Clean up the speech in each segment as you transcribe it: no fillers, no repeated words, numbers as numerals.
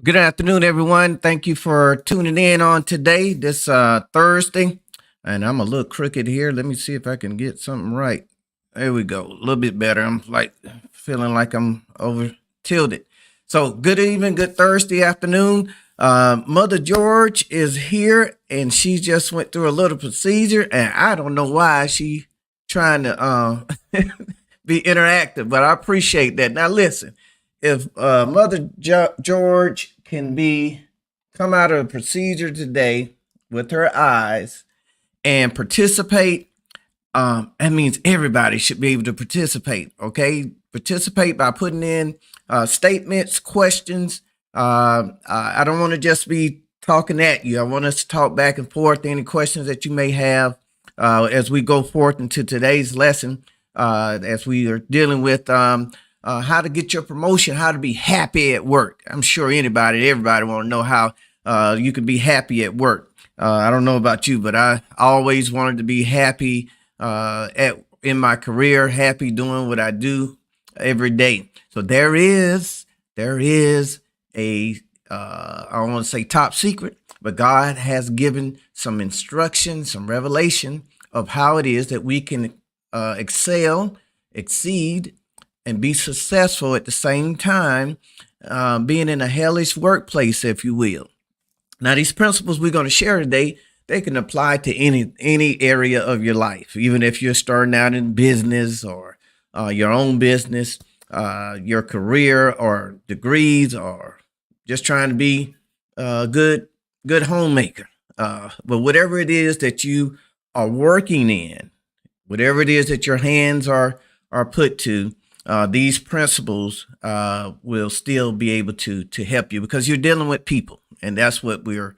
Good afternoon, everyone. Thank you for tuning in on today, this Thursday. And I'm a little crooked here. Let me see if I can get something right. There we go. A little bit better. I'm like feeling like I'm over tilted. So, good evening, good Thursday afternoon. Mother George is here, and she just went through a little procedure, and I don't know why she trying to be interactive, but I appreciate that. Now, listen, if George can be come out of a procedure today with her eyes and participate, that means everybody should be able to participate. Okay, participate by putting in statements, questions. I don't want to just be talking at you. I want us to talk back and forth. Any questions that you may have as we go forth into today's lesson, as we are dealing with how to get your promotion, how to be happy at work. I'm sure everybody want to know how you can be happy at work. I don't know about you, but I always wanted to be happy in my career, happy doing what I do every day. So there is a I don't want to say top secret, but God has given some instruction, some revelation of how it is that we can excel, exceed, and be successful at the same time, being in a hellish workplace, if you will. Now, these principles we're going to share today, they can apply to any area of your life, even if you're starting out in business or your own business, your career or degrees, or just trying to be a good homemaker. But whatever it is that you are working in, whatever it is that your hands are put to, these principles will still be able to help you because you're dealing with people, and that's what we're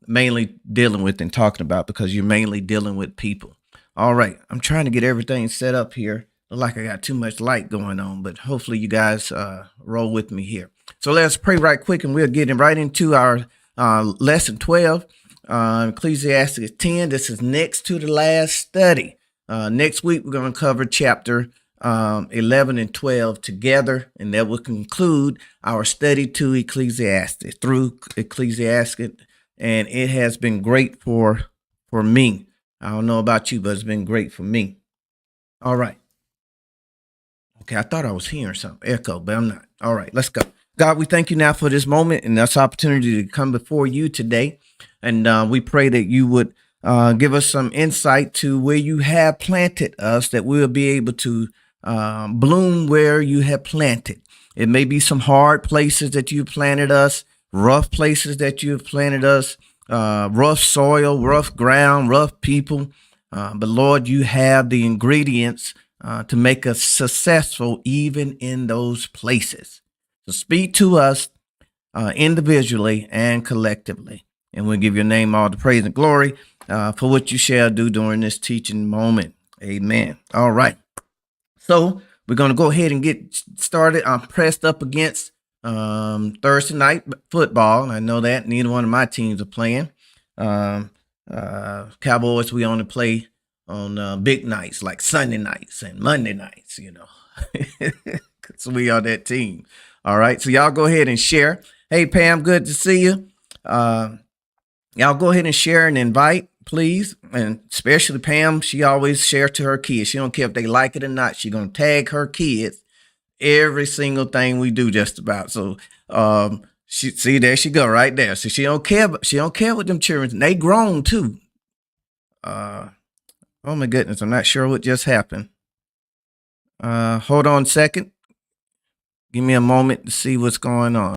mainly dealing with and talking about, because you're mainly dealing with people. All right, I'm trying to get everything set up here. Look like I got too much light going on, but hopefully you guys roll with me here. So let's pray right quick, and we'll get right into our lesson 12. Ecclesiastes 10. This is next to the last study. Next week, we're going to cover chapter 11 and 12 together, and that will conclude our study to Ecclesiastes, through Ecclesiastes, and it has been great for me. I don't know about you, but it's been great for me. All right. Okay, I thought I was hearing something echo, but I'm not. All right, let's go. God, we thank you now for this moment and this opportunity to come before you today. And we pray that you would give us some insight to where you have planted us, that we'll be able to bloom where you have planted. It may be some hard places that you planted us, rough places that you have planted us, rough soil, rough ground, rough people. But Lord, you have the ingredients to make us successful even in those places. So speak to us individually and collectively. And we'll give your name all the praise and glory for what you shall do during this teaching moment. Amen. All right. So we're going to go ahead and get started. I'm pressed up against Thursday night football. And I know that neither one of my teams are playing. Cowboys, we only play on big nights like Sunday nights and Monday nights, because we are that team. All right. So y'all go ahead and share. Hey, Pam, good to see you. Y'all go ahead and share and invite, please. And especially Pam, she always shares to her kids. She don't care if they like it or not. She's going to tag her kids every single thing we do, just about. So she see, there she go right there. So she don't care, but she don't care with them children. They grown too. Oh my goodness, I'm not sure what just happened. Hold on a second. Give me a moment to see what's going on.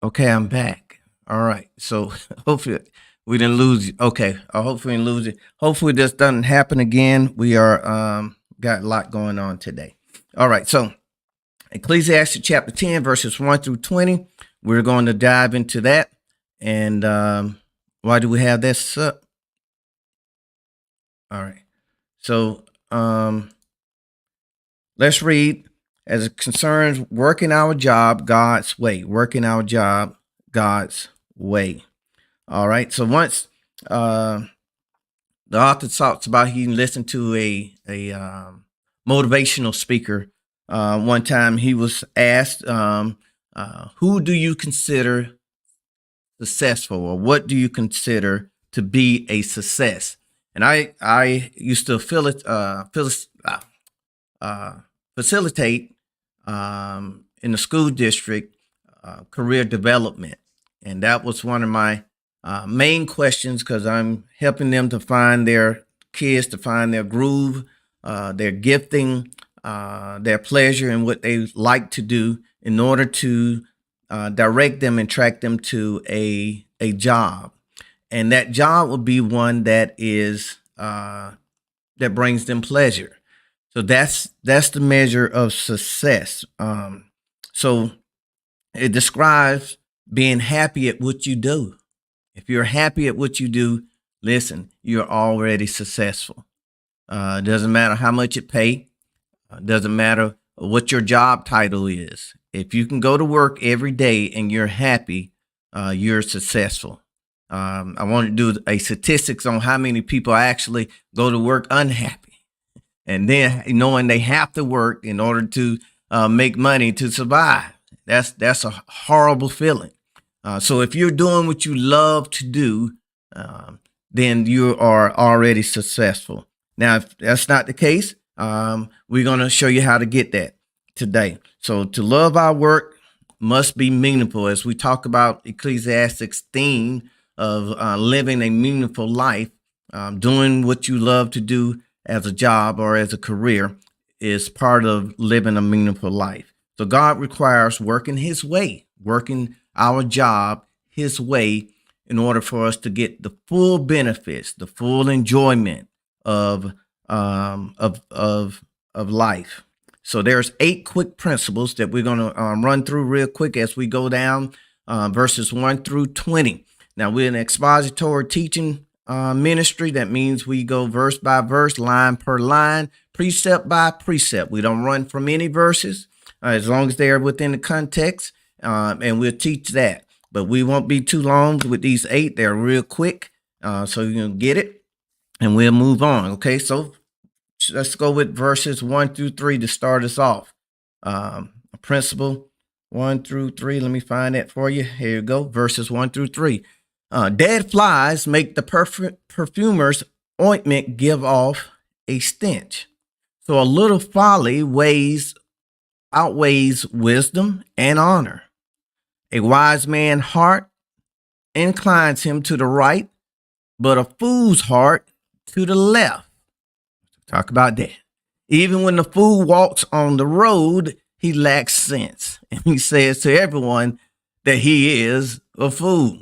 Okay, I'm back. All right. So hopefully we didn't lose you. Okay. Hopefully we didn't lose it. Hopefully this doesn't happen again. We are got a lot going on today. All right. So Ecclesiastes chapter 10, verses 1 through 20. We're going to dive into that. And why do we have this up? All right. So let's read. As it concerns working our job God's way, working our job God's way. All right. So once the author talks about he listened to a motivational speaker. One time he was asked, who do you consider successful, or what do you consider to be a success? And I used to facilitate in the school district career development. And that was one of my main questions, because I'm helping them to find their kids, to find their groove, their gifting, their pleasure, and what they like to do in order to direct them and track them to a job. And that job will be one that is that brings them pleasure. So that's the measure of success. So it describes being happy at what you do. If you're happy at what you do, listen, you're already successful. It doesn't matter how much it pay. Doesn't matter what your job title is. If you can go to work every day and you're happy, you're successful. I want to do a statistics on how many people actually go to work unhappy, and then knowing they have to work in order to make money to survive. That's a horrible feeling. So if you're doing what you love to do, then you are already successful. Now, if that's not the case, we're going to show you how to get that today. So to love our work must be meaningful, as we talk about Ecclesiastes theme of living a meaningful life. Doing what you love to do as a job or as a career is part of living a meaningful life. So God requires working his way, working our job his way, in order for us to get the full benefits, the full enjoyment of life. So there's 8 quick principles that we're going to run through real quick as we go down verses 1 through 20. Now, we're an expository teaching ministry. That means we go verse by verse, line per line, precept by precept. We don't run from any verses as long as they are within the context, and we'll teach that. But we won't be too long with these 8. They're real quick, so you can get it, and we'll move on. Okay, so let's go with verses 1 through 3 to start us off. Principle 1 through 3. Let me find that for you. Here you go. Verses 1 through 3. Dead flies make the perfumer's ointment give off a stench. So a little folly outweighs wisdom and honor. A wise man's heart inclines him to the right, but a fool's heart to the left. Talk about that. Even when the fool walks on the road, he lacks sense. And he says to everyone that he is a fool.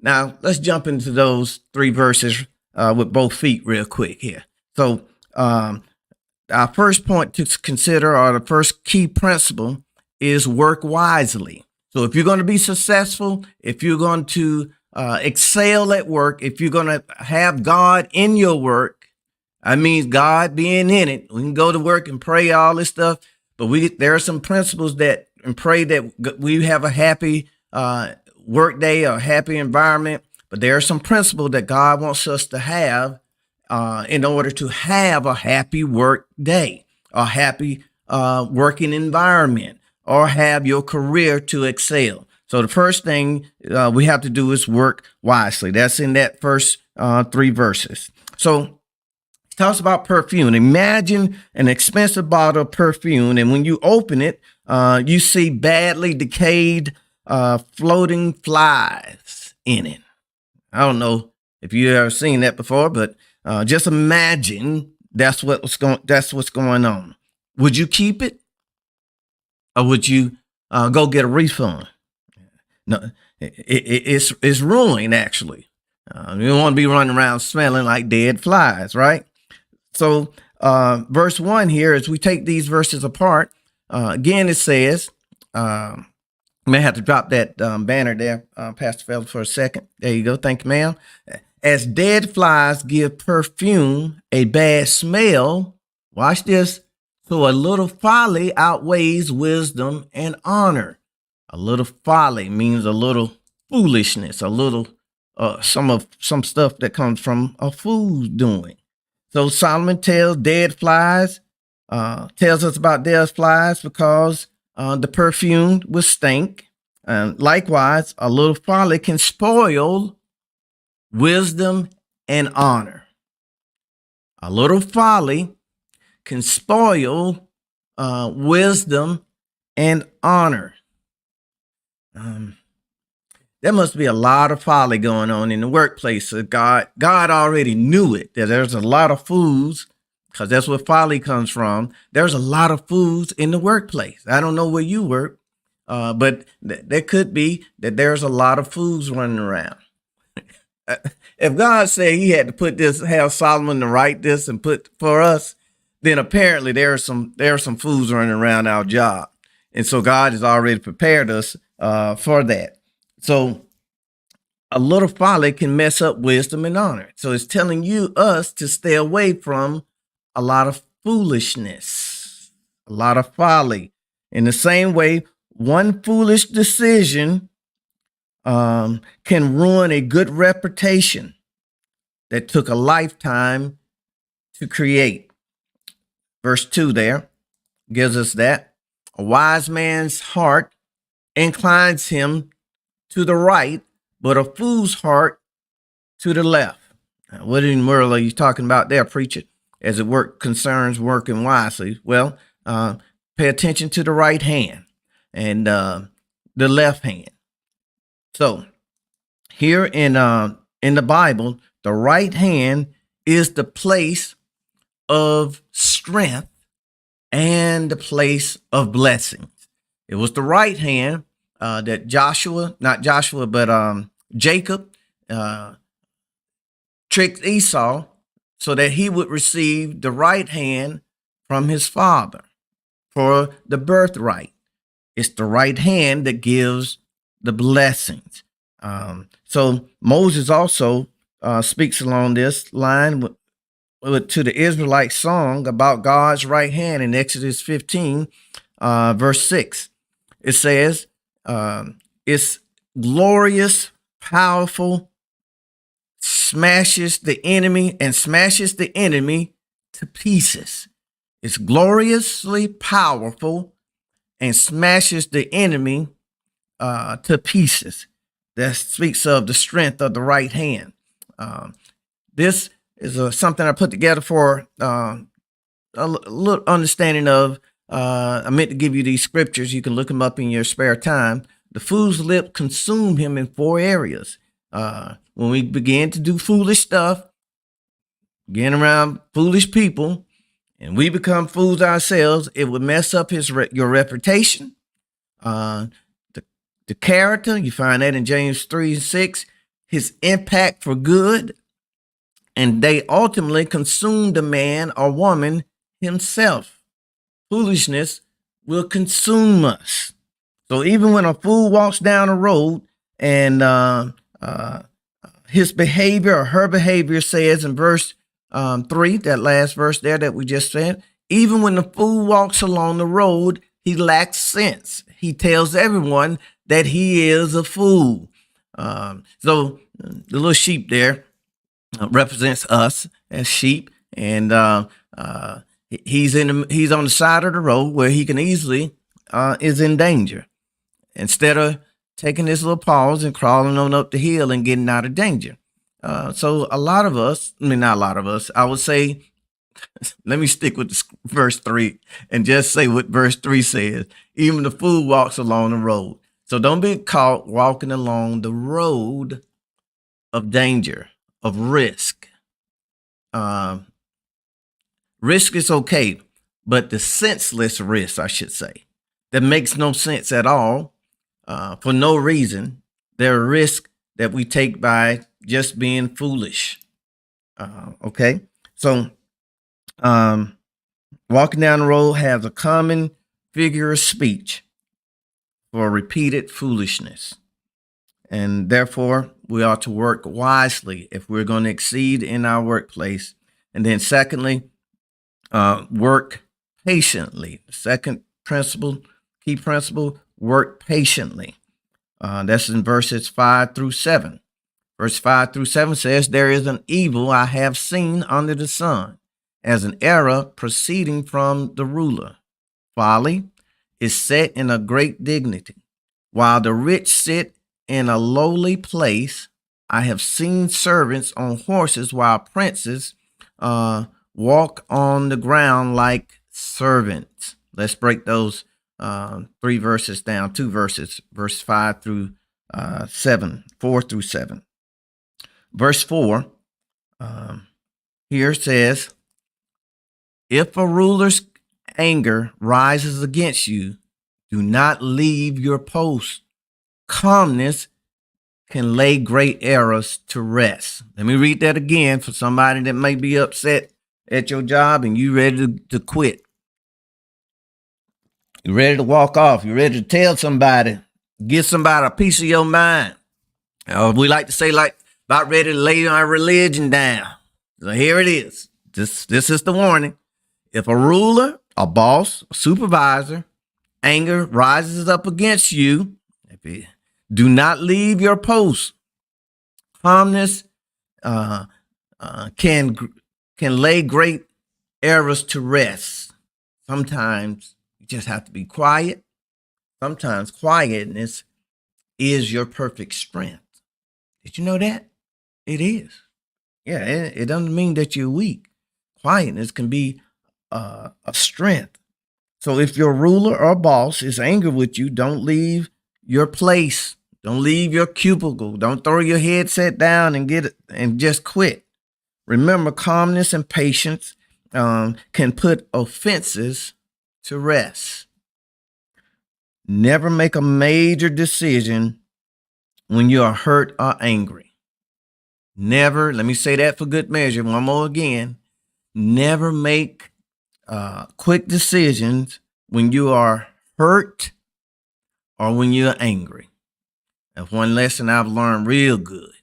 Now, let's jump into those 3 verses with both feet real quick here. So our first point to consider, or the first key principle, is work wisely. So if you're going to be successful, if you're going to excel at work, if you're going to have God in your work, I mean, God being in it, we can go to work and pray all this stuff, but there are some principles that, and pray that we have a happy work day or happy environment. But there are some principles that God wants us to have in order to have a happy work day, a happy working environment, or have your career to excel. So the first thing we have to do is work wisely. That's in that first 3 verses. So it talks about perfume. Imagine an expensive bottle of perfume, and when you open it, you see badly decayed floating flies in it. I don't know if you've ever seen that before, but just imagine that's what's going on. Would you keep it, or would you go get a refund? No, it's ruin actually. You don't want to be running around smelling like dead flies, right? So, verse 1 here, as we take these verses apart, again, it says, you may have to drop that banner there, Pastor Fellows, for a second. There you go. Thank you, ma'am. As dead flies give perfume a bad smell, watch this. So a little folly outweighs wisdom and honor. A little folly means a little foolishness, a little some stuff that comes from a fool's doing. So Solomon tells us about dead flies because the perfume will stink. And likewise, a little folly can spoil wisdom and honor. A little folly can spoil wisdom and honor. There must be a lot of folly going on in the workplace. So God already knew it, that there's a lot of fools, because that's where folly comes from. There's a lot of fools in the workplace. I don't know where you work, but there could be that there's a lot of fools running around. If God said he had to have Solomon to write this and put for us, then apparently there are some fools running around our job. And so God has already prepared us for that. So a little folly can mess up wisdom and honor. So it's telling us to stay away from a lot of foolishness, a lot of folly. In the same way, one foolish decision can ruin a good reputation that took a lifetime to create. Verse 2 there gives us that. A wise man's heart inclines him to the right, but a fool's heart to the left. Now, what in the world are you talking about there, preacher? As it concerns working wisely. Well, pay attention to the right hand and the left hand. So here in the Bible, the right hand is the place of strength and the place of blessings. It was the right hand that Jacob tricked Esau so that he would receive the right hand from his father for the birthright. It's the right hand that gives the blessings. So Moses also speaks along this line to the Israelite song about God's right hand in Exodus 15, verse 6. It says, it's glorious, powerful, smashes the enemy to pieces. It's gloriously powerful and smashes the enemy to pieces. That speaks of the strength of the right hand. This is something I put together for a little understanding of. I meant to give you these scriptures. You can look them up in your spare time. The fool's lip consumed him in 4 areas. When we begin to do foolish stuff, getting around foolish people, and we become fools ourselves, it would mess up your reputation, the character. You find that in James 3:6, his impact for good, and they ultimately consume the man or woman himself. Foolishness will consume us. So even when a fool walks down a road and his behavior or her behavior says in verse 3, that last verse there that we just said, even when the fool walks along the road, he lacks sense. He tells everyone that he is a fool. So the little sheep there represents us as sheep, and he's on the side of the road where he can easily is in danger. Instead of taking this little pause and crawling on up the hill and getting out of danger. So a lot of us, not a lot of us, I would say, let me stick with verse 3 and just say what verse 3 says. Even the fool walks along the road. So don't be caught walking along the road of danger, of risk. Risk is okay, but the senseless risk, I should say, that makes no sense at all, for no reason. There are risks that we take by just being foolish. Okay, so walking down the road has a common figure of speech for repeated foolishness. And therefore, we ought to work wisely if we're going to exceed in our workplace. And then secondly, work patiently. The second principle, key principle, work patiently. That's in verses 5 through 7. Verse 5 through 7 says, there is an evil I have seen under the sun, as an error proceeding from the ruler. Folly is set in a great dignity, while the rich sit in a lowly place. I have seen servants on horses, while princes walk on the ground like servants. Let's break those three verses down, two verses, verse 5 through 7, 4 through 7. Verse 4 here says, if a ruler's anger rises against you, do not leave your post. Calmness can lay great errors to rest. Let me read that again for somebody that may be upset at your job and you ready to quit. You're ready to walk off. You're ready to tell somebody, give somebody a piece of your mind. We like to say, like, about ready to lay our religion down. So here it is. This is the warning. If a ruler, a boss, a supervisor, anger rises up against you, do not leave your post. Calmness can lay great errors to rest. Sometimes you just have to be quiet. Sometimes quietness is your perfect strength. Did you know that? It is. Yeah, it doesn't mean that you're weak. Quietness can be a strength. So if your ruler or boss is angry with you, don't leave your place. Don't leave your cubicle. Don't throw your headset down and just quit. Remember, calmness and patience can put offenses to rest. Never make a major decision when you are hurt or angry. Never, let me say that for good measure, one more again. Never make quick decisions when you are hurt or when you're angry. That's one lesson I've learned real good.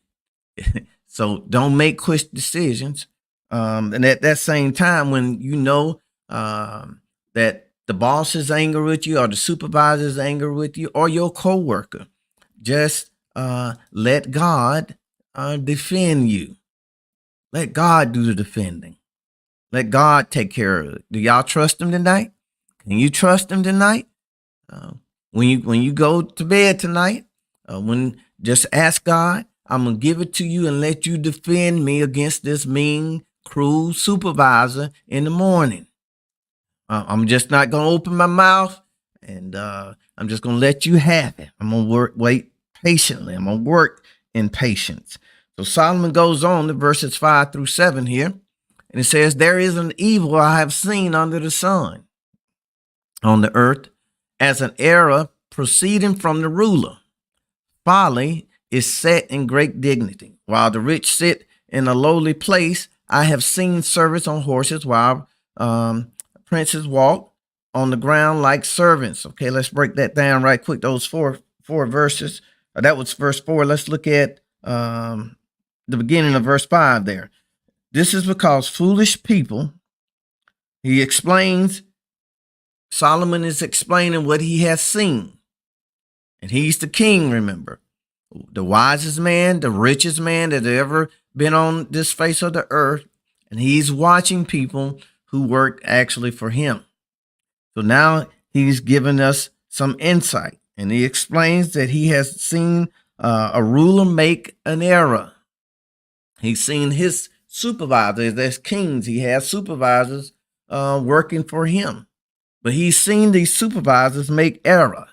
So don't make quick decisions. And at that same time, when you know that the boss is angry with you or the supervisor is angry with you or your coworker, just let God defend you. Let God do the defending. Let God take care of it. Do y'all trust him tonight? Can you trust him tonight? When you go to bed tonight, just ask God, I'm going to give it to you and let you defend me against this mean, cruel supervisor in the morning. I'm just not going to open my mouth, and I'm just going to let you have it. I'm going to wait patiently. I'm going to work in patience. So Solomon goes on to verses 5 through 7 here, and it says, there is an evil I have seen under the sun on the earth, as an error proceeding from the ruler. Folly is set in great dignity, while the rich sit in a lowly place. I have seen servants on horses, while princes walk on the ground like servants. Okay, let's break that down right quick. Those four verses. That was verse 4. Let's look at the beginning of verse 5 there. This is because foolish people, he explains, Solomon is explaining what he has seen. And he's the king, remember. The wisest man, the richest man that ever been on this face of the earth. And he's watching people who work actually for him. So now he's given us some insight. And he explains that he has seen a ruler make an error. He's seen his supervisors as kings. He has supervisors working for him. But he's seen these supervisors make error.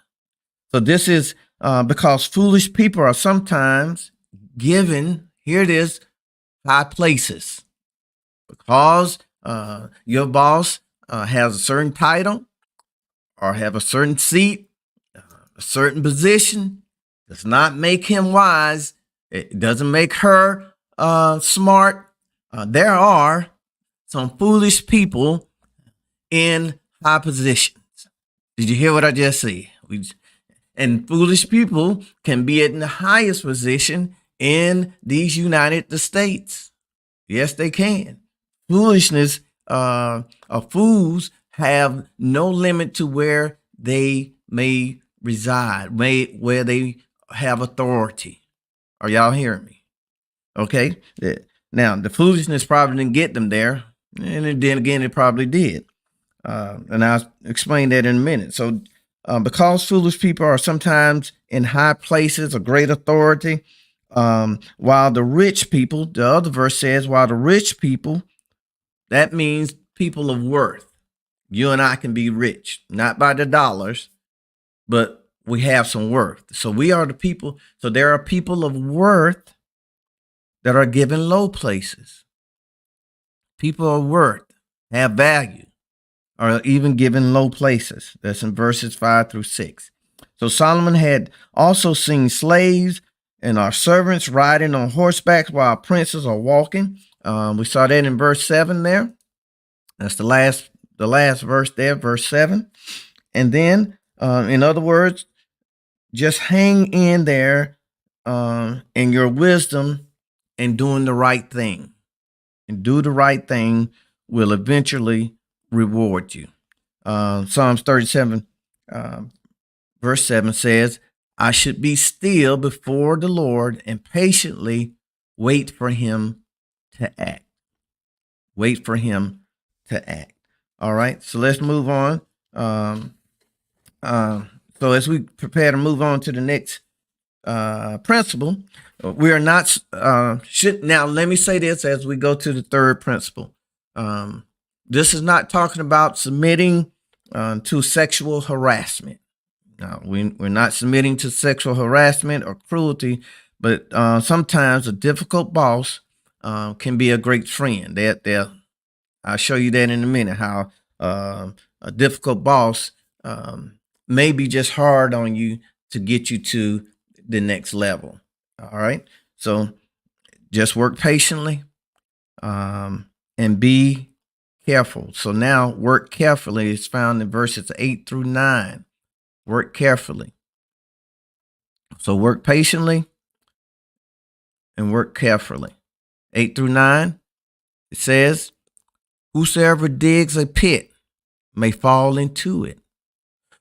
So this is because foolish people are sometimes given, here it is, high places. Because your boss has a certain title or have a certain seat, a certain position does not make him wise. It doesn't make her smart. There are some foolish people in high positions. Did you hear what I just said? And foolish people can be in the highest position in these United States. Yes, they can. Foolishness of fools have no limit to where they may reside, where they have authority. Are y'all hearing me? Okay. Now, the foolishness probably didn't get them there. And then again, it probably did. And I'll explain that in a minute. So, because foolish people are sometimes in high places of great authority, while the rich people, the other verse says, while the rich people, that means people of worth. You and I can be rich, not by the dollars, but we have some worth. So we are the people. So there are people of worth that are given low places. People of worth have value, are even given low places. That's in verses 5-6. So Solomon had also seen slaves and our servants riding on horseback while princes are walking. We saw that in verse 7 there. That's the last verse there, verse 7. And then, in other words, just hang in there in your wisdom and doing the right thing. And do the right thing will eventually reward you. Psalms 37, verse 7 says, I should be still before the Lord and patiently wait for him to act. Wait for him to act. All right, so let's move on. So as we prepare to move on to the next principle, we are not now let me say this as we go to the third principle. This is not talking about submitting to sexual harassment. No, we're not submitting to sexual harassment or cruelty, but sometimes a difficult boss can be a great friend. I'll show you that in a minute, how a difficult boss may be just hard on you to get you to the next level. All right. So just work patiently and be careful. So now work carefully is found in verses 8-9. Work carefully. So work patiently and work carefully. 8-9, it says, whosoever digs a pit may fall into it.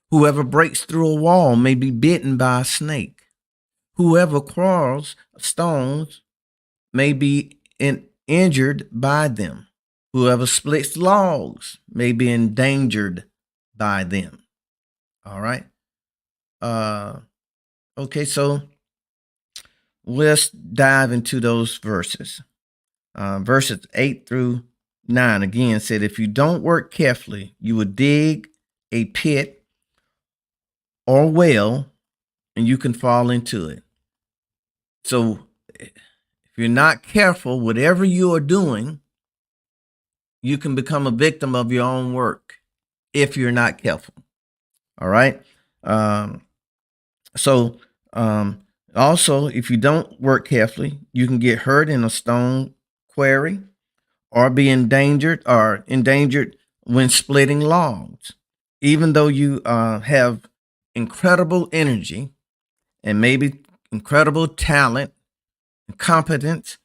Whoever breaks through a wall may be bitten by a snake. Whoever quarrels stones may be injured by them. Whoever splits logs may be endangered by them. All right. Okay, so let's dive into those verses. Verses 8-9 again said, if you don't work carefully, you will dig a pit or well and you can fall into it. So if you're not careful, whatever you are doing, you can become a victim of your own work if you're not careful. All right. Also, if you don't work carefully, you can get hurt in a stone quarry or be endangered when splitting logs. Even though you have incredible energy and maybe incredible talent and competence,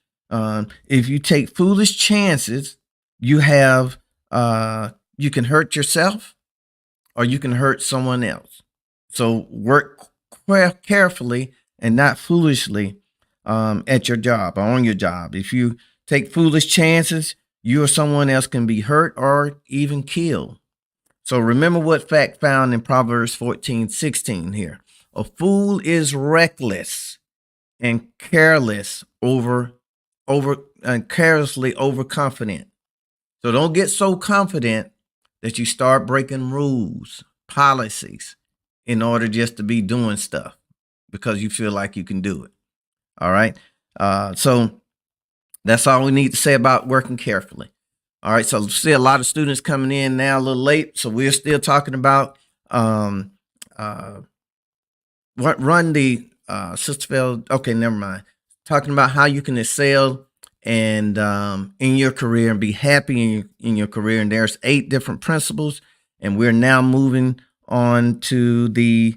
if you take foolish chances, you can hurt yourself or you can hurt someone else. So work carefully and not foolishly at your job or on your job. If you take foolish chances, you or someone else can be hurt or even killed. So remember what fact found in Proverbs 14:16 here. A fool is reckless and carelessly overconfident. So don't get so confident that you start breaking rules, policies, in order just to be doing stuff because you feel like you can do it. All right. So that's all we need to say about working carefully. All right. So see a lot of students coming in now a little late. So we're still talking about run the Sister Phil. Okay, never mind. Talking about how you can excel and in your career and be happy in your career. And there's 8 different principles, and we're now moving on to the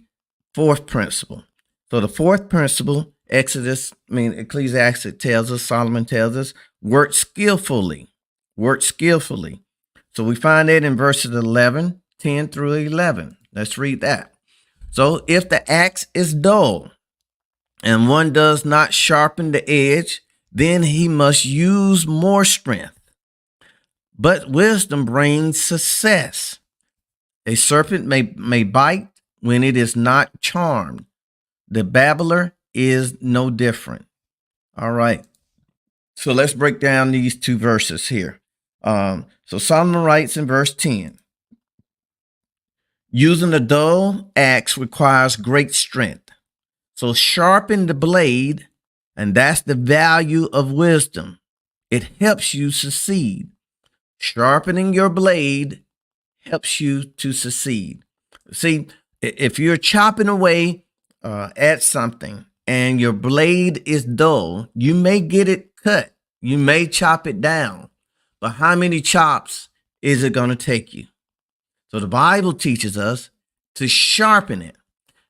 4th principle. So the 4th principle, Ecclesiastes tells us, Solomon tells us, work skillfully. Work skillfully. So we find that in verses 10 through 11. Let's read that. So if the axe is dull and one does not sharpen the edge, then he must use more strength. But wisdom brings success. A serpent may bite when it is not charmed. The babbler is no different. All right. So let's break down these 2 verses here. So Solomon writes in verse 10, using a dull axe requires great strength. So sharpen the blade, and that's the value of wisdom. It helps you succeed. Sharpening your blade helps you to succeed. See, if you're chopping away at something and your blade is dull, you may get it cut. You may chop it down. But how many chops is it going to take you? So the Bible teaches us to sharpen it.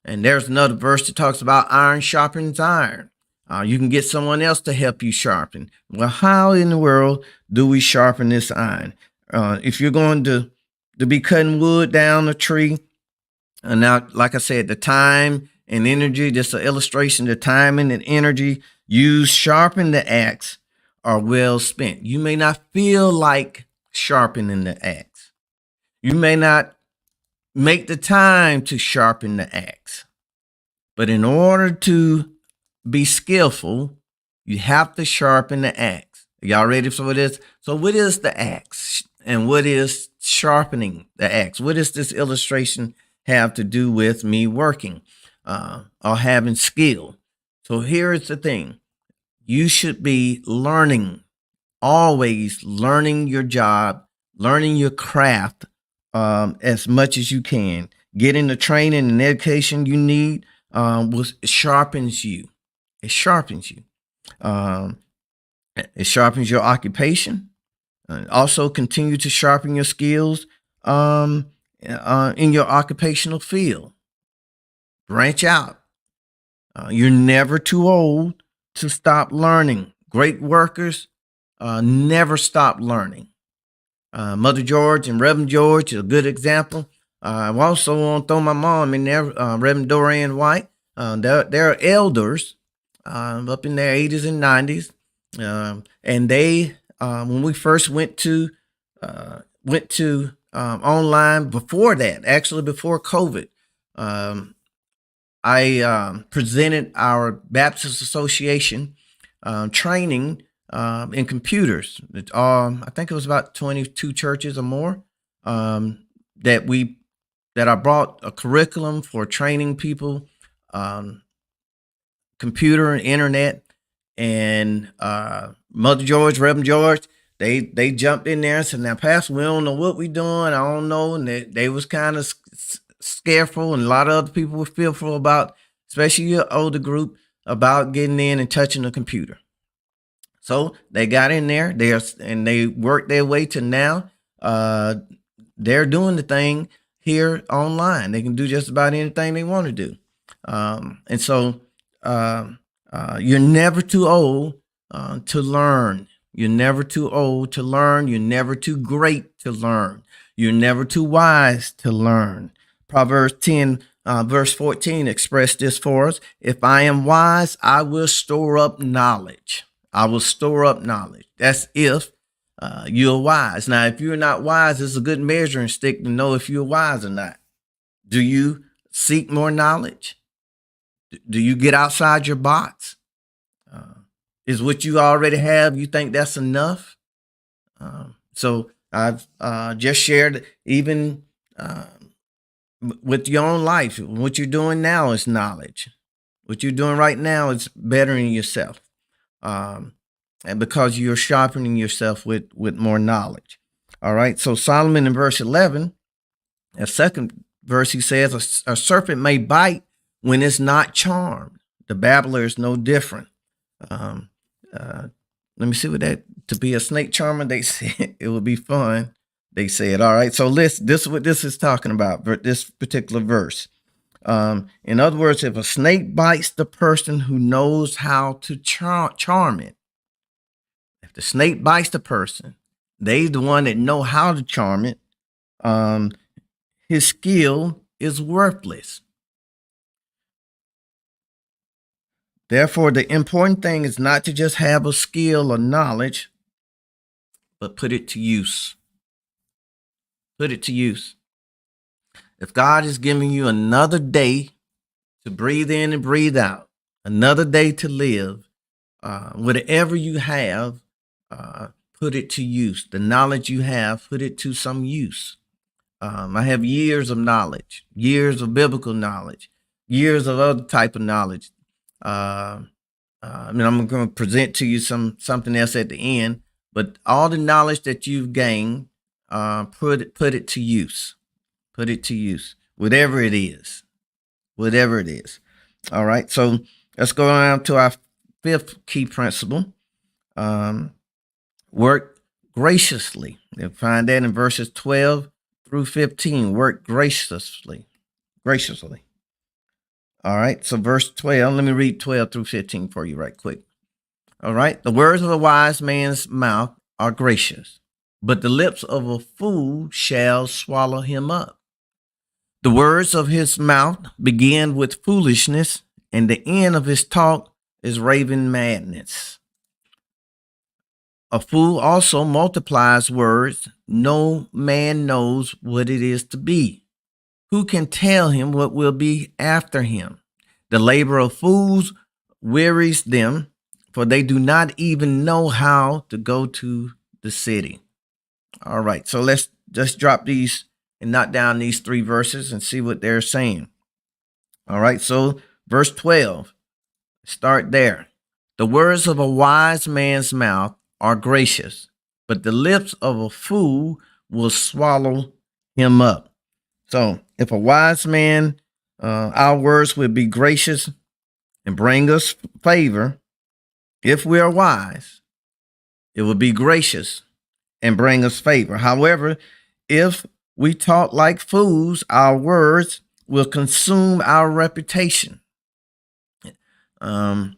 And there's another verse that talks about iron sharpens iron. You can get someone else to help you sharpen. Well, how in the world do we sharpen this iron? If you're going to be cutting wood down a tree, and now, like I said, the time and energy, just an illustration, the time and the energy used sharpen the axe are well spent. You may not feel like sharpening the axe. You may not make the time to sharpen the axe. But in order to be skillful, you have to sharpen the axe. Y'all ready for this? So what is the axe? And what is sharpening the axe? What does this illustration have to do with me working or having skill? So here is the thing. You should be learning, always learning your job, learning your craft as much as you can. Getting the training and education you need sharpens you. It sharpens you. It sharpens your occupation. Also continue to sharpen your skills in your occupational field. Branch out. You're never too old to stop learning. Great workers never stop learning. Mother George and Reverend George is a good example. I also want to throw my mom in there, Reverend Dorian White. They're elders up in their 80s and 90s. And they, when we first went to online before that, actually before COVID, I presented our Baptist Association training in computers. I think it was about 22 churches or more that I brought a curriculum for training people, computer and internet. And Mother George, Reverend George, they jumped in there and said, "Now, Pastor, we don't know what we're doing. I don't know." And they was kind of scareful, and a lot of other people were fearful about, especially your older group, about getting in and touching the computer. So they got in there, and they worked their way to now. They're doing the thing here online. They can do just about anything they want to do. And so you're never too old to learn. You're never too old to learn. You're never too great to learn. You're never too wise to learn. Proverbs 10, verse 14 expressed this for us. If I am wise, I will store up knowledge. I will store up knowledge. That's if you're wise. Now, if you're not wise, it's a good measuring stick to know if you're wise or not. Do you seek more knowledge? Do you get outside your box? Is what you already have, you think that's enough? So I've just shared, even with your own life, what you're doing now is knowledge. What you're doing right now is bettering yourself. And because you're sharpening yourself with more knowledge. All right. So Solomon in verse 11, a second verse, he says, a serpent may bite when it's not charmed. The babbler is no different. Um, uh, Let me see what that, to be a snake charmer, they said it would be fun. They said, all right, so this is what this is talking about, this particular verse. In other words, if a snake bites the person who knows how to charm it, if the snake bites the person, they the one that know how to charm it, um, his skill is worthless. Therefore, the important thing is not to just have a skill or knowledge, but put it to use. Put it to use. If God is giving you another day to breathe in and breathe out, another day to live, whatever you have, put it to use. The knowledge you have, put it to some use. I have years of knowledge, years of biblical knowledge, years of other type of knowledge. I'm going to present to you something else at the end, but all the knowledge that you've gained, put it to use. Put it to use, whatever it is, whatever it is. All right. So let's go on to our fifth key principle. Work graciously. You'll find that in verses 12 through 15. Work graciously. Graciously. All right. So verse 12, let me read 12 through 15 for you right quick. All right. The words of a wise man's mouth are gracious, but the lips of a fool shall swallow him up. The words of his mouth begin with foolishness, and the end of his talk is raving madness. A fool also multiplies words. No man knows what it is to be. Who can tell him what will be after him? The labor of fools wearies them, for they do not even know how to go to the city. All right, so let's just drop these and knock down these three verses and see what they're saying. All right, so verse 12, start there. The words of a wise man's mouth are gracious, but the lips of a fool will swallow him up. So if a wise man, our words will be gracious and bring us favor. If we are wise, it will be gracious and bring us favor. However, if we talk like fools, our words will consume our reputation. One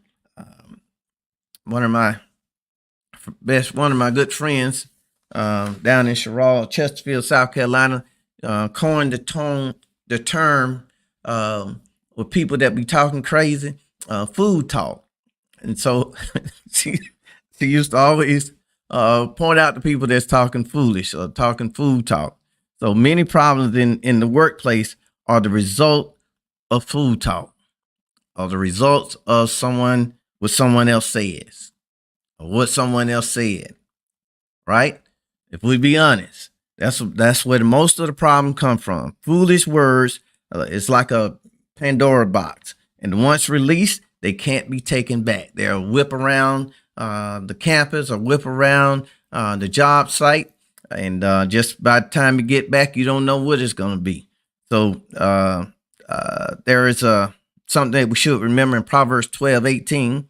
of my good friends down in Sherrall, Chesterfield, South Carolina, coined the term with people that be talking crazy, food talk. And so she used to always point out to people that's talking foolish or talking food talk. So many problems in the workplace are the result of food talk, or the results of what someone else says, or what someone else said, right? If we be honest, that's where most of the problem come from. Foolish words, it's like a Pandora box, and once released, they can't be taken back. They'll whip around the campus or whip around the job site, and just by the time you get back, you don't know what it's going to be. So there is something that we should remember in Proverbs 12:18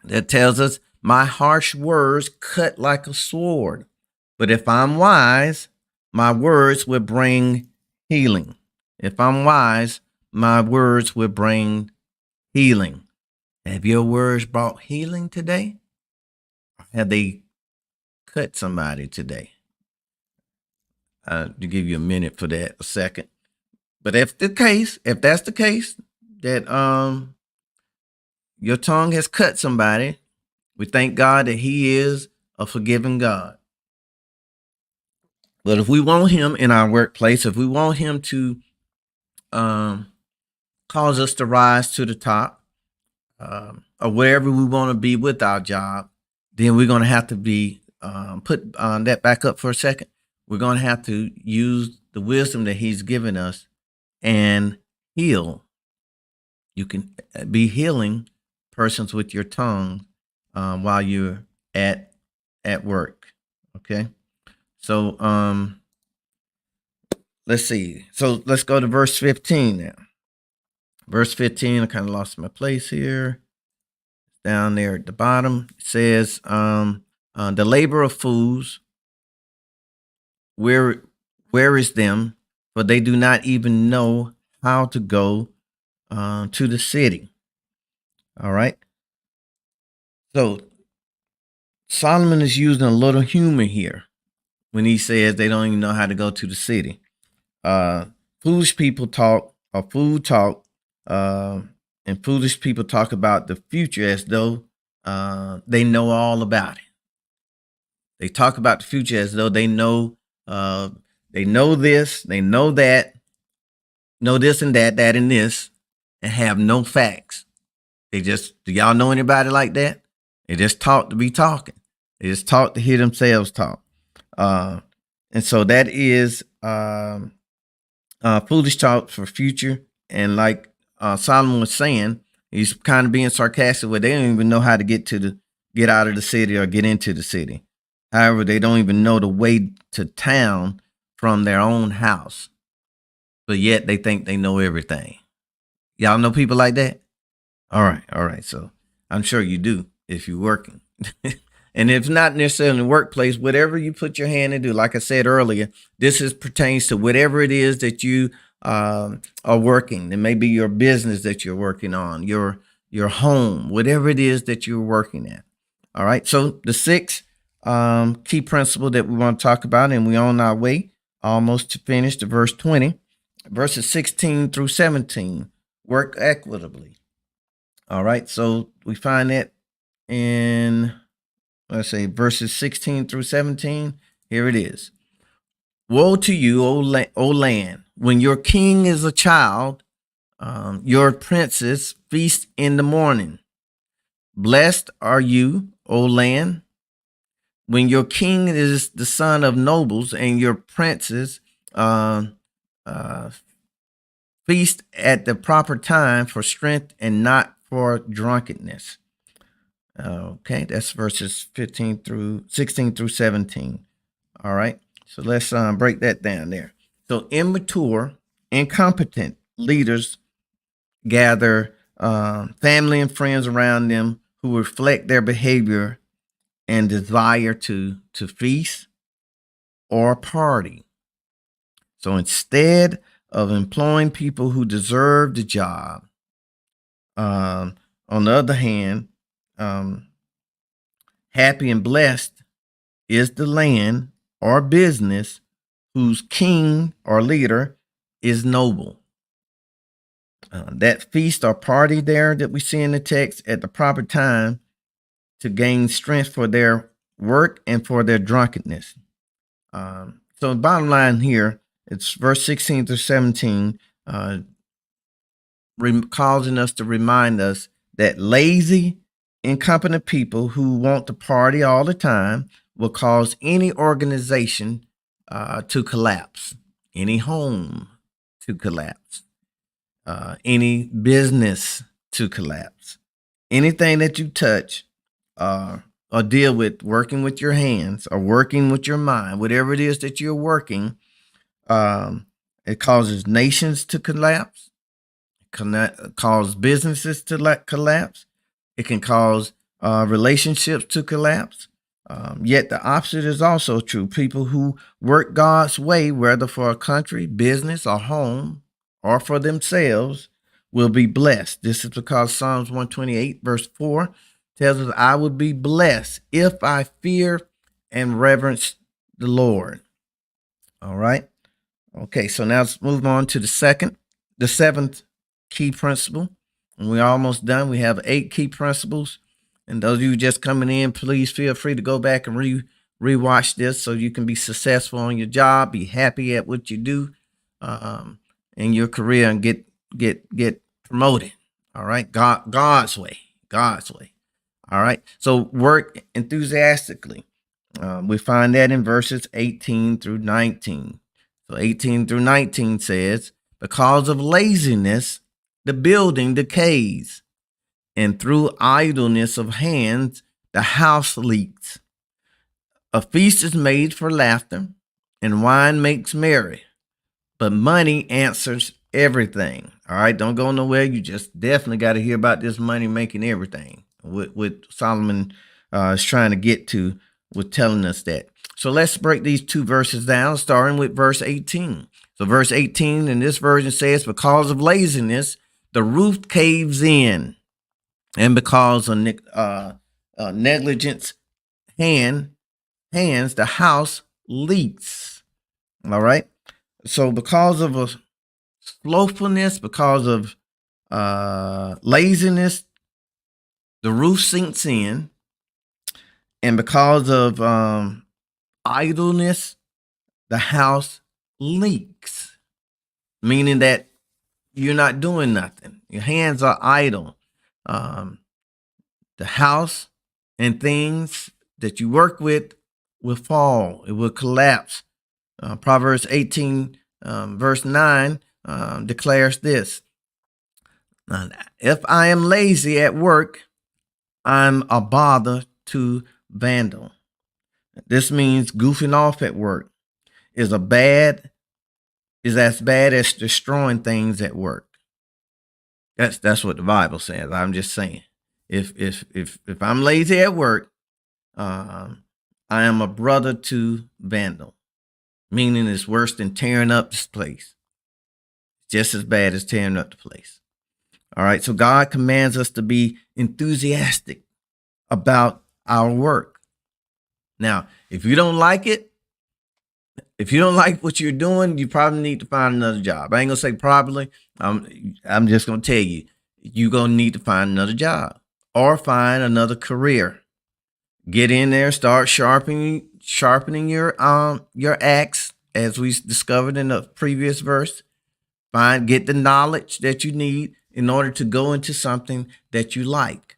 that tells us, my harsh words cut like a sword, but if I'm wise, my words will bring healing. If I'm wise, my words will bring healing. Have your words brought healing today? Have they cut somebody today? To give you a minute for that, a second. But if that's the case, that your tongue has cut somebody, we thank God that He is a forgiving God. But if we want Him in our workplace, if we want Him to cause us to rise to the top, or wherever we want to be with our job, then we're going to have to be put that back up for a second. We're going to have to use the wisdom that He's given us and heal. You can be healing persons with your tongue while you're at work. Okay. So let's see. So let's go to verse 15 now. Verse 15, I kind of lost my place here. Down there at the bottom, it says, the labor of fools, where is them, for they do not even know how to go to the city. All right. So Solomon is using a little humor here when he says they don't even know how to go to the city. Foolish people talk, or fool talk, and foolish people talk about the future as though they know all about it. They talk about the future as though they know this, they know that, know this and that, that and this, and have no facts. Do y'all know anybody like that? They just talk to be talking. They just talk to hear themselves talk. And so that is foolish talk for future. And like Solomon was saying, he's kind of being sarcastic where they don't even know how to get out of the city or get into the city. However, they don't even know the way to town from their own house. But yet they think they know everything. Y'all know people like that? All right. So I'm sure you do if you're working. And if not necessarily in the workplace, whatever you put your hand to do, like I said earlier, this pertains to whatever it is that you are working. It may be your business that you're working on, your home, whatever it is that you're working at. All right. So the sixth key principle that we want to talk about, and we're on our way almost to finish to verse 20, verses 16 through 17, work equitably. All right. So we find that in, let's say, verses 16 through 17. Here it is. Woe to you, O land, when your king is a child, your princes feast in the morning. Blessed are you, O land, when your king is the son of nobles and your princes feast at the proper time for strength and not for drunkenness. Okay, that's verses 16 through 17. All right, so let's break that down there. So immature, incompetent leaders gather family and friends around them who reflect their behavior and desire to feast or party. So instead of employing people who deserve the job, on the other hand, happy and blessed is the land or business whose king or leader is noble. That feast or party there that we see in the text at the proper time to gain strength for their work and for their drunkenness. So the bottom line here, it's verse 16 through 17, causing us to remind us that lazy, incompetent people who want to party all the time will cause any organization to collapse, any home to collapse, any business to collapse. Anything that you touch or deal with, working with your hands or working with your mind, whatever it is that you're working, it causes nations to collapse, cause businesses to collapse. It can cause relationships to collapse. Yet the opposite is also true. People who work God's way, whether for a country, business, or home, or for themselves, will be blessed. This is because Psalms 128, verse 4 tells us, I will be blessed if I fear and reverence the Lord. All right. Okay, so now let's move on to the seventh key principle. And we're almost done. We have 8 key principles. And those of you just coming in, please feel free to go back and rewatch this so you can be successful on your job, be happy at what you do in your career, and get promoted. All right, God's way. All right, so work enthusiastically. We find that in verses 18 through 19. So 18 through 19 says, because of laziness, the building decays, and through idleness of hands, the house leaks. A feast is made for laughter, and wine makes merry, but money answers everything. All right, don't go nowhere. You just definitely got to hear about this money making everything. What Solomon is trying to get to with telling us that. So let's break these two verses down, starting with verse 18. So verse 18 in this version says, because of laziness, the roof caves in, and because of negligence hands, the house leaks. All right. So because of a slothfulness, because of laziness, the roof sinks in, and because of idleness, the house leaks. Meaning that you're not doing nothing. Your hands are idle. The house and things that you work with will fall. It will collapse. Proverbs 18, verse 9 declares this. If I am lazy at work, I'm a bother to vandal. This means goofing off at work is as bad as destroying things at work. That's what the Bible says. I'm just saying. If I'm lazy at work, I am a brother to vandal, meaning it's worse than tearing up this place. Just as bad as tearing up the place. All right. So God commands us to be enthusiastic about our work. Now, if you don't like it, if you don't like what you're doing, you probably need to find another job. I ain't gonna say probably. I'm just gonna tell you, you're gonna need to find another job or find another career. Get in there, start sharpening your axe, as we discovered in the previous verse. Get the knowledge that you need in order to go into something that you like.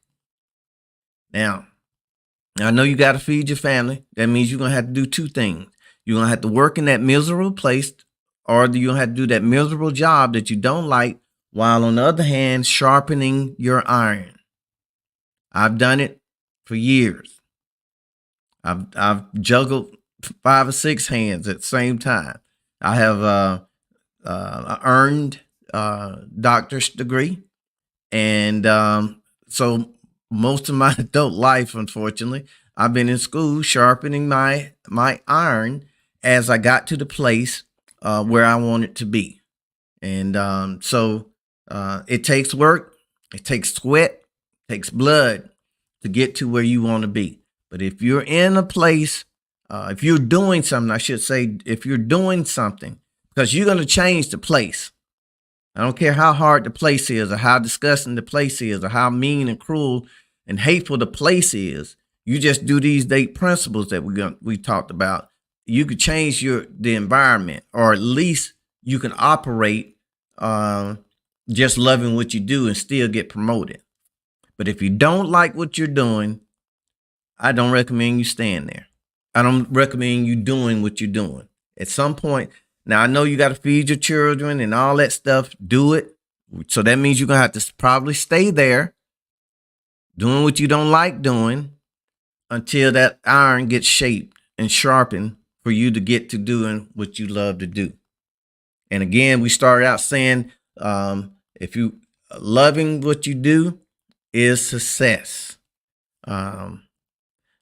Now, I know you got to feed your family. That means you're going to have to do two things. You're going to have to work in that miserable place, or you're going to have to do that miserable job that you don't like, while on the other hand, sharpening your iron. I've done it for years. I've juggled 5 or 6 hands at the same time. I have earned doctor's degree, and so most of my adult life, unfortunately, I've been in school sharpening my iron as I got to the place where I want it to be. And so it takes work, it takes sweat, it takes blood to get to where you want to be. But if you're in a place, if you're doing something, I should say, if you're doing something, because you're going to change the place. I don't care how hard the place is, or how disgusting the place is, or how mean and cruel and hateful the place is. You just do these 8 principles that we talked about. You could change the environment, or at least you can operate just loving what you do and still get promoted. But if you don't like what you're doing, I don't recommend you staying there. I don't recommend you doing what you're doing. At some point, now I know you got to feed your children and all that stuff. Do it. So that means you're going to have to probably stay there doing what you don't like doing until that iron gets shaped and sharpened for you to get to doing what you love to do. And again, we started out saying, if you loving what you do is success.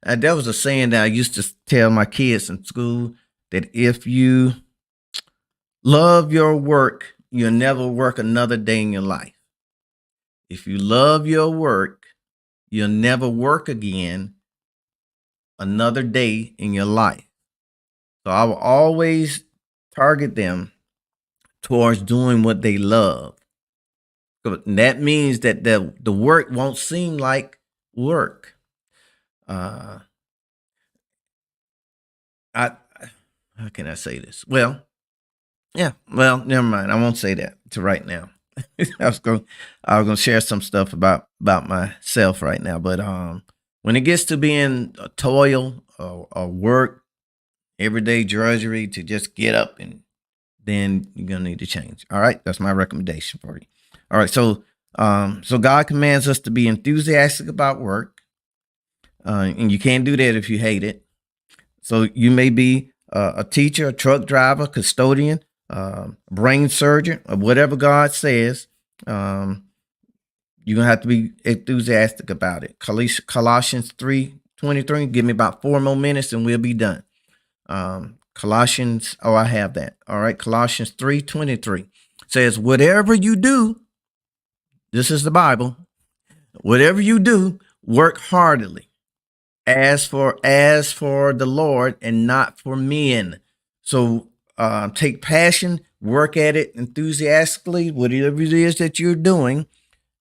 And that was a saying that I used to tell my kids in school, that if you love your work, you'll never work another day in your life. If you love your work, you'll never work again another day in your life. So I will always target them towards doing what they love. So that means that the work won't seem like work. How can I say this? Well, never mind. I won't say that to right now. I was gonna share some stuff about myself right now, but when it gets to being a toil or work, everyday drudgery to just get up, and then you're gonna need to change. All right, that's my recommendation for you. All right, so God commands us to be enthusiastic about work, and you can't do that if you hate it. So you may be a teacher, a truck driver, custodian, brain surgeon or whatever God says, you're going to have to be enthusiastic about it. Colossians 3:23. Give me about 4 more minutes and we'll be done. Colossians, I have that. All right. Colossians 3:23 says, whatever you do, this is the Bible, whatever you do, work heartily as for the Lord and not for men. So take passion, work at it enthusiastically, whatever it is that you're doing,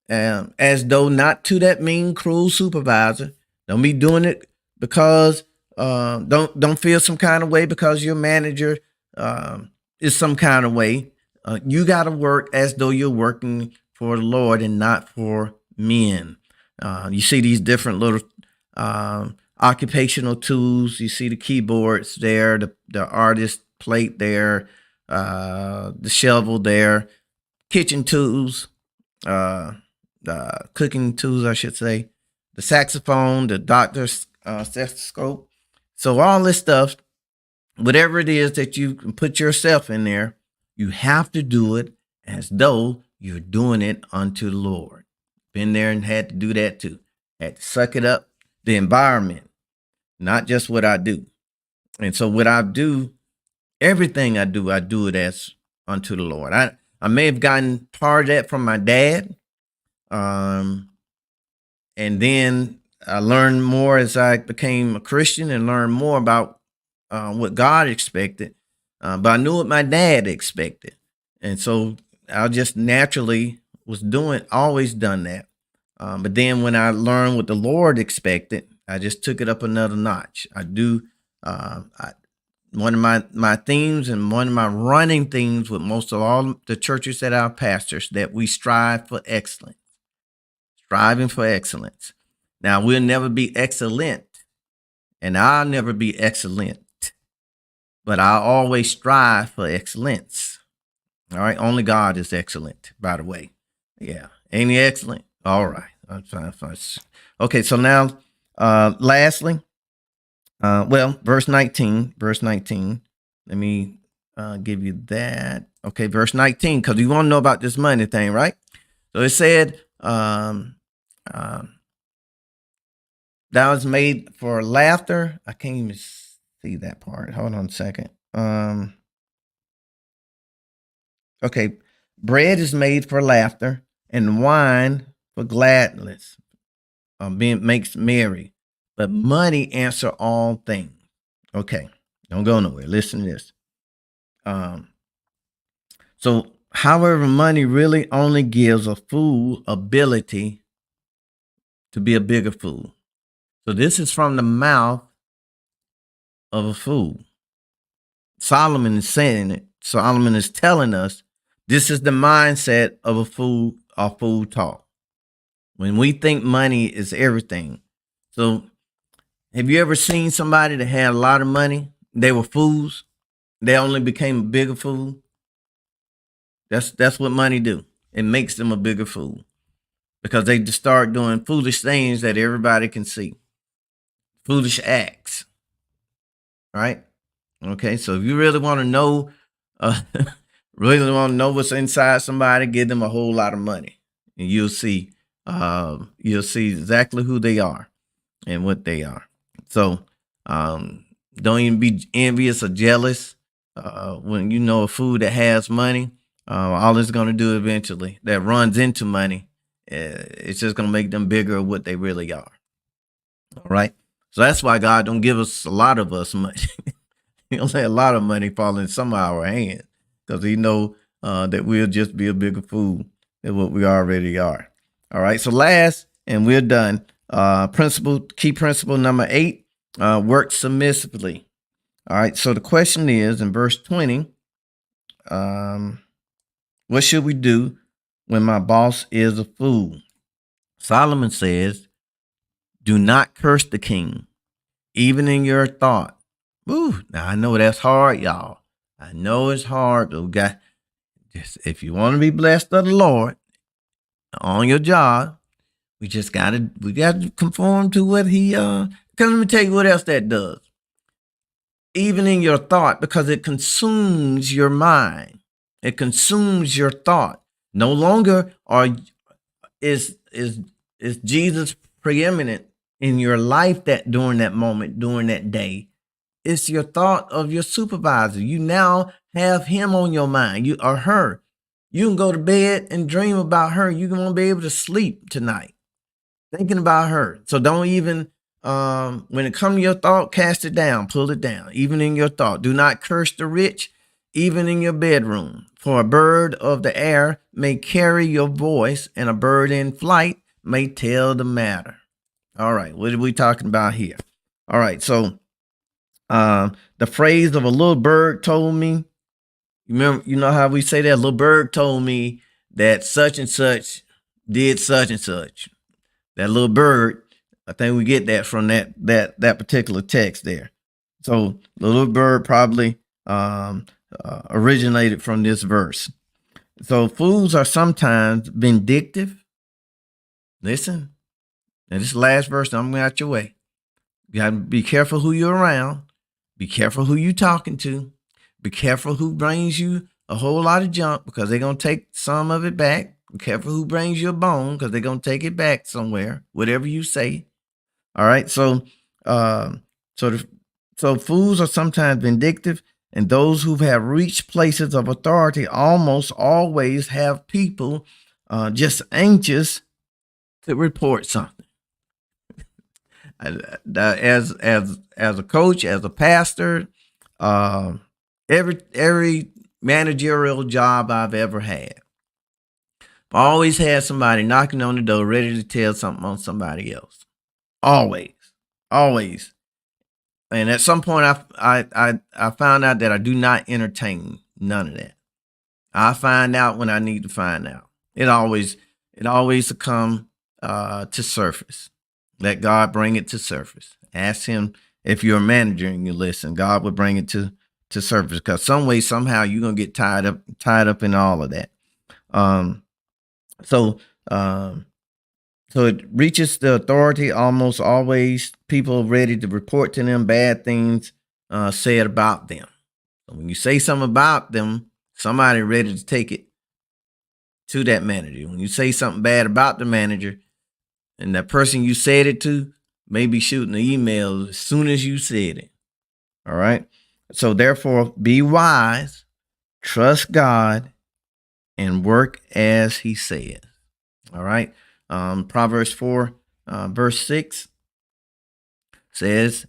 as though not to that mean, cruel supervisor. Don't be doing it because don't feel some kind of way because your manager is some kind of way. You got to work as though you're working for the Lord and not for men. You see these different little occupational tools. You see the keyboards there, the artist plate there, the shovel there, kitchen tools, cooking tools, I should say, the saxophone, the doctor's stethoscope. So all this stuff, whatever it is that you can put yourself in there, you have to do it as though you're doing it unto the Lord. Been there and had to do that too. Had to suck it up, the environment, not just what I do. And so what I do, everything I do it as unto the Lord. I may have gotten part of that from my dad. And then I learned more as I became a Christian and learned more about what God expected. But I knew what my dad expected. And so I just naturally always done that. But then when I learned what the Lord expected, I just took it up another notch. I do, one of my themes and one of my running themes with most of all the churches that I pastors, that we strive for excellence. Striving for excellence. Now, we'll never be excellent, and I'll never be excellent, but I'll always strive for excellence. All right. Only God is excellent, by the way. Yeah. Ain't he excellent? All right. Okay. So now, lastly, verse 19. Let me give you that. Okay. Verse 19, because you want to know about this money thing, right? So it said, that was made for laughter. I can't even see that part. Hold on a second. Okay. Bread is made for laughter and wine for gladness. Makes merry, but money answer all things. Okay. Don't go nowhere. Listen to this. So however, money really only gives a fool ability to be a bigger fool. So this is from the mouth of a fool. Solomon is saying it. Solomon is telling us this is the mindset of a fool talk. When we think money is everything. So have you ever seen somebody that had a lot of money? They were fools. They only became a bigger fool. That's what money do. It makes them a bigger fool because they just start doing foolish things that everybody can see. Foolish acts. Right? Okay, so if you really want to know, what's inside somebody, give them a whole lot of money, and you'll see exactly who they are and what they are. So, don't even be envious or jealous when you know a fool that has money. All it's going to do eventually, that runs into money, it's just going to make them bigger of what they really are. All right, so that's why God don't give us a lot of us money. He'll let a lot of money fall in some of our hands because he know that we'll just be a bigger fool than what we already are. All right. So last, and we're done. Key principle number 8, work submissively. All right. So the question is in verse 20, what should we do when my boss is a fool? Solomon says, do not curse the king, even in your thought. Ooh, now I know that's hard, y'all. I know it's hard, but if you want to be blessed of the Lord on your job, we got to conform to what he. Cause let me tell you what else that does. even in your thought, because it consumes your mind. It consumes your thought. No longer is Jesus preeminent in your life that during that moment, during that day. It's your thought of your supervisor. You now have him on your mind, you or her. You can go to bed and dream about her. You won't be able to sleep tonight thinking about her. So don't even, when it comes to your thought, cast it down, pull it down, even in your thought. Do not curse the rich, even in your bedroom. For a bird of the air may carry your voice, and a bird in flight may tell the matter. All right, what are we talking about here? All right, so the phrase of a little bird told me, you know how we say that? A little bird told me that such and such did such and such. That little bird, I think we get that from that particular text there. So the little bird probably originated from this verse. So fools are sometimes vindictive. Listen, now this last verse, I'm going out your way. You got to be careful who you're around. Be careful who you're talking to. Be careful who brings you a whole lot of junk, because they're going to take some of it back. Be careful who brings you a bone, because they're going to take it back somewhere, whatever you say. All right. So fools are sometimes vindictive, and those who have reached places of authority almost always have people just anxious to report something. As a coach, as a pastor, every managerial job I've ever had, I always had somebody knocking on the door ready to tell something on somebody else. Always. And at some point, I found out that I do not entertain none of that. I find out when I need to find out. It always come to surface. Let God bring it to surface. Ask him, if you're a manager and you listen, God will bring it to surface, because some way, somehow you're going to get tied up in all of that. So it reaches the authority almost always people ready to report to them bad things said about them. So when you say something about them, somebody ready to take it to that manager. When you say something bad about the manager, and that person you said it to may be shooting an email as soon as you said it. All right. So therefore, be wise, trust God, and work as he says. All right. Proverbs 4, verse 6 says,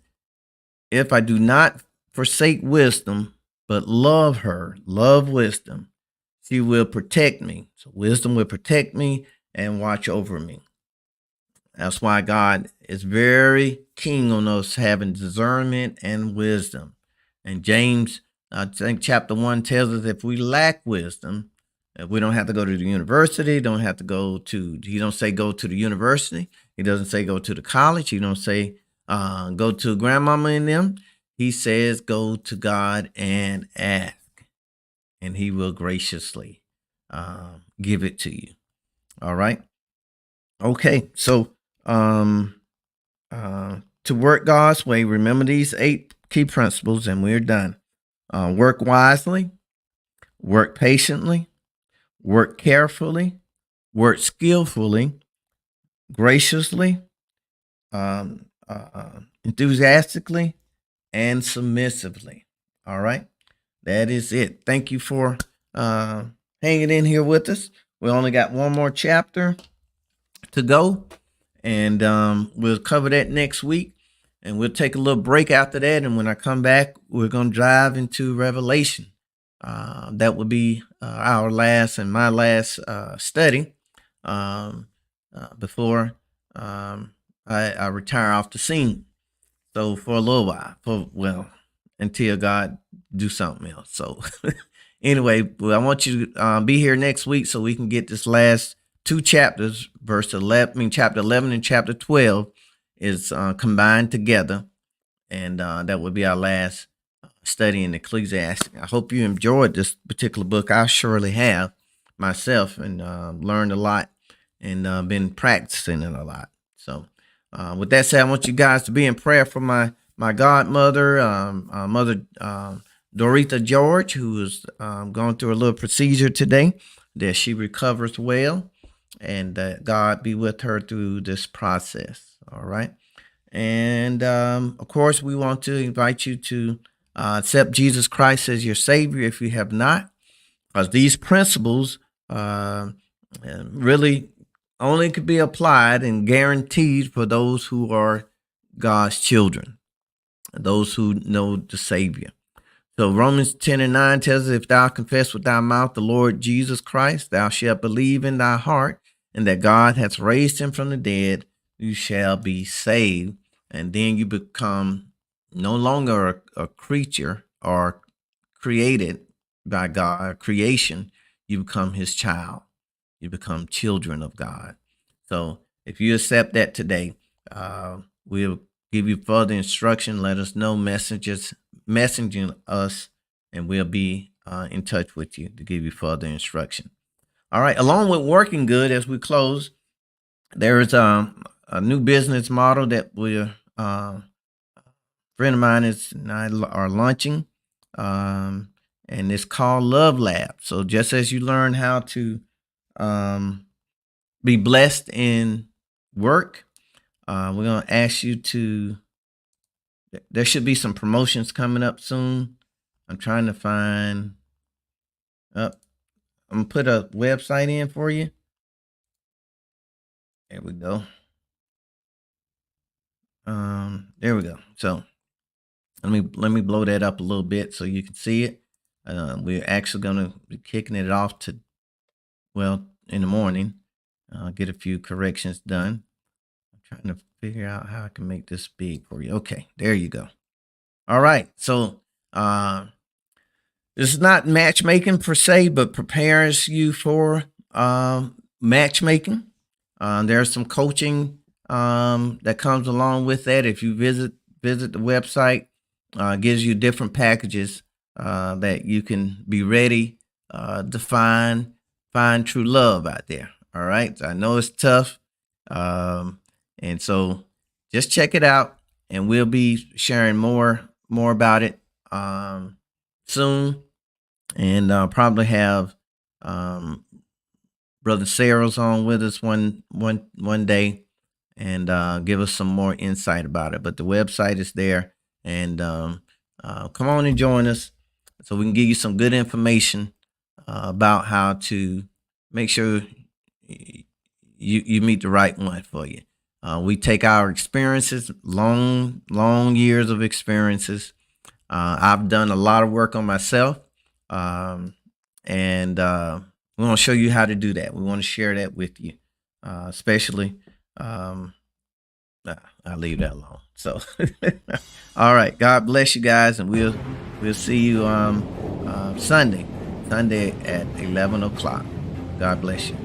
if I do not forsake wisdom, but love wisdom, she will protect me. So wisdom will protect me and watch over me. That's why God is very keen on us having discernment and wisdom. And James, I think chapter 1 tells us, if we lack wisdom, we don't have to go to the university, he don't say go to the university. He doesn't say go to the college. He don't say go to grandmama and them. He says go to God and ask, and he will graciously give it to you. All right. Okay. So to work God's way, remember these 8 key principles, and we're done. Work wisely, work patiently, work carefully, work skillfully, graciously, enthusiastically, and submissively. All right. That is it. Thank you for hanging in here with us. We only got one more chapter to go, and we'll cover that next week, and we'll take a little break after that. And when I come back, we're going to dive into Revelation. That will be our last and my last study before I retire off the scene. So for a little while, until God do something else. So anyway, I want you to be here next week so we can get this last 2 chapters, chapter 11 and chapter 12 is combined together. And that would be our last study in Ecclesiastes. I hope you enjoyed this particular book. I surely have myself, and learned a lot, and been practicing it a lot. So with that said, I want you guys to be in prayer for my my godmother, Mother Doretha George, who is going through a little procedure today, that she recovers well, and that God be with her through this process. All right. And of course, we want to invite you to accept Jesus Christ as your Savior if you have not, because these principles really only could be applied and guaranteed for those who are God's children, those who know the Savior. So Romans 10:9 tells us, if thou confess with thy mouth the Lord Jesus Christ, thou shalt believe in thy heart, and that God hath raised him from the dead, you shall be saved. And then you become no longer a creature or created by God, creation. You become his child. You become children of God. So if you accept that today, we'll give you further instruction. Let us know, messaging us, and we'll be in touch with you to give you further instruction. All right. Along with working good, as we close, there is a new business model that we're friend of mine and I are launching, and it's called Love Lab. So just as you learn how to be blessed in work, we're going to ask you to. There should be some promotions coming up soon. I'm trying to find. I'm gonna put a website in for you. There we go. There we go. So let me blow that up a little bit so you can see it. We're actually gonna be kicking it off in the morning. Get a few corrections done. I'm trying to figure out how I can make this big for you. Okay, there you go. All right. So this is not matchmaking per se, but prepares you for matchmaking. There's some coaching that comes along with that. If you visit the website, gives you different packages that you can be ready to find true love out there. All right. So I know it's tough. And so just check it out, and we'll be sharing more about it soon. And probably have Brother Sarah's on with us one day, and give us some more insight about it. But the website is there, and come on and join us so we can give you some good information about how to make sure you meet the right one for you. We take our experiences, long years of experiences. I've done a lot of work on myself, and we want to show you how to do that. We want to share that with you, especially. I'll leave that alone. So, all right. God bless you guys, and we'll see you Sunday at 11 o'clock. God bless you.